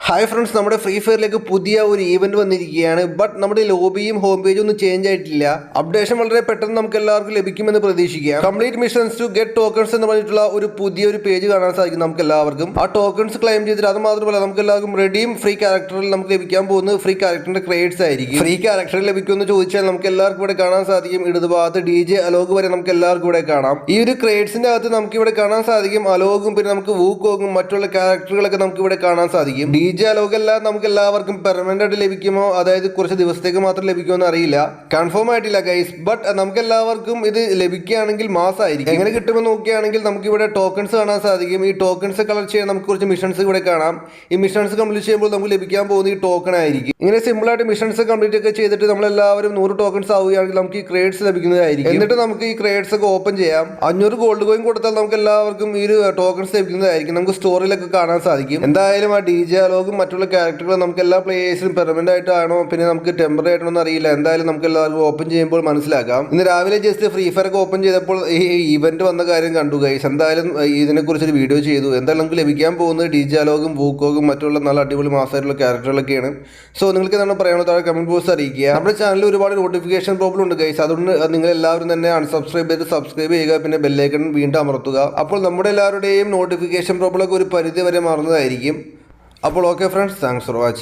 Hi friends, നമ്മുടെ free ഫയറിലേക്ക് പുതിയ ഒരു ഈവന്റ് വന്നിരിക്കുകയാണ്. ബട്ട് നമ്മുടെ ലോബിയും ഹോം പേജും ഒന്നും ചേഞ്ച് ആയിട്ടില്ല. അപ്ഡേഷൻ വളരെ പെട്ടെന്ന് നമുക്ക് എല്ലാവർക്കും ലഭിക്കുമെന്ന് പ്രതീക്ഷിക്കാം. Complete missions to get tokens എന്ന് പറഞ്ഞിട്ടുള്ള ഒരു പുതിയൊരു പേജ് കാണാൻ സാധിക്കും നമുക്ക് എല്ലാവർക്കും. ആ ടോക്കൺസ് ക്ലെയിം ചെയ്തിട്ട് അത് മാത്രമല്ല നമുക്ക് എല്ലാവർക്കും റെഡീം ഫ്രീ ക്യാരക്ടറിൽ നമുക്ക് ലഭിക്കാൻ പോകുന്നത് ഫ്രീ ക്യാരക്ടറിന്റെ ക്രേഡ്സ് ആയിരിക്കും. ഫ്രീ ക്യാരക്ടറിൽ ലഭിക്കുമെന്ന് ചോദിച്ചാൽ നമുക്ക് എല്ലാവർക്കും ഇവിടെ കാണാൻ സാധിക്കും. ഇടതുഭാഗത്ത് DJ ALOK വരെ നമുക്ക് എല്ലാവർക്കും ഇവിടെ കാണാം. ഈ ഒരു ക്രേഡ്സിന്റെ അകത്ത് നമുക്ക് ഇവിടെ കാണാൻ സാധിക്കും അലോകും, പിന്നെ നമുക്ക് വൂക്കോകും, മറ്റുള്ള ക്യാരക്ടറുകളൊക്കെ നമുക്ക് ഇവിടെ കാണാൻ സാധിക്കും. DJ ALOK എല്ലാം നമുക്ക് എല്ലാവർക്കും പെർമനന്റ് ആയിട്ട് ലഭിക്കുമോ, അതായത് കുറച്ച് ദിവസത്തേക്ക് മാത്രം ലഭിക്കുമോ എന്ന് അറിയില്ല, കൺഫേം ആയിട്ടില്ല ഗൈസ്. ബട്ട് നമുക്ക് എല്ലാവർക്കും ഇത് ലഭിക്കുകയാണെങ്കിൽ മാസമായിരിക്കും. എങ്ങനെ കിട്ടുമെന്ന് നോക്കുകയാണെങ്കിൽ നമുക്ക് ഇവിടെ ടോക്കൺസ് കാണാൻ സാധിക്കും. ഈ ടോക്കൺസ് കളക്ട് ചെയ്യാൻ നമുക്ക് കുറച്ച് മിഷൻസ് ഇവിടെ കാണാം. ഈ മിഷൻസ് കംപ്ലീറ്റ് ചെയ്യുമ്പോൾ നമുക്ക് ലഭിക്കാൻ പോകുന്ന ഈ ടോക്കൺ ആയിരിക്കും. ഇങ്ങനെ സിമ്പിൾ ആയിട്ട് മിഷൻസ് കംപ്ലീറ്റ് ഒക്കെ ചെയ്തിട്ട് നമ്മളെല്ലാവരും 100 ടോക്കൺസ് ആവുകയാണെങ്കിൽ നമുക്ക് ഈ ക്രേഡ്സ് ലഭിക്കുന്നതായിരിക്കും. എന്നിട്ട് നമുക്ക് ഈ ക്രേഡ്സ് ഒക്കെ ഓപ്പൺ ചെയ്യാം. 500 ഗോൾഡ് കോയിൻ കൊടുത്താൽ നമുക്ക് എല്ലാവർക്കും ഈ ഒരു ടോക്കൺസ് ലഭിക്കുന്നതായിരിക്കും. നമുക്ക് സ്റ്റോറിയിലൊക്കെ കാണാൻ സാധിക്കും. എന്തായാലും ആ DJ ALOK മറ്റുള്ള ക്യാരക്ടറുകൾ നമുക്ക് എല്ലാ പ്ലേയേഴ്സിനും പെർമനന്റ് ആയിട്ടാണോ പിന്നെ നമുക്ക് ടെമ്പററി ആയിട്ടാണോ എന്ന് അറിയില്ല. എന്തായാലും നമുക്ക് എല്ലാവർക്കും ഓപ്പൺ ചെയ്യുമ്പോൾ മനസ്സിലാക്കാം. ഇന്ന് രാവിലെ ജസ്റ്റ് ഫ്രീ ഫയർ ഒക്കെ ഓപ്പൺ ചെയ്തപ്പോൾ ഈ ഇവന്റ് വന്ന കാര്യം കണ്ടു ഗൈസ്. എന്തായാലും ഇതിനെക്കുറിച്ചൊരു വീഡിയോ ചെയ്തു. എന്തായാലും നമുക്ക് ലഭിക്കാൻ പോകുന്നത് DJ ALOK, വൂക്കോകും മറ്റുള്ള നല്ല അടിപൊളി മാസമായിട്ടുള്ള ക്യാരക്ടറുകളൊക്കെയാണ്. സോ നിങ്ങൾക്ക് എന്താണ് പറയാനുള്ളത് താഴെ കമന്റ് ബോക്സ് അറിയിക്കുക. നമ്മുടെ ചാനലിൽ ഒരുപാട് നോട്ടിഫിക്കേഷൻ പ്രോബ്ലം ഉണ്ട് ഗൈസ്. അതുകൊണ്ട് നിങ്ങൾ എല്ലാവരും തന്നെ അൺസബ്സ്ക്രൈബ് ചെയ്ത് സബ്സ്ക്രൈബ് ചെയ്യുക, പിന്നെ ബെല്ലൈക്കൺ വീണ്ടും അമർത്തുക. അപ്പോൾ നമ്മുടെ എല്ലാവരുടെയും നോട്ടിഫിക്കേഷൻ പ്രോബ്ലം ഒക്കെ ഒരു പരിധി വരെ മാറുന്നതായിരിക്കും. അപ്പോൾ okay friends, thanks for watching.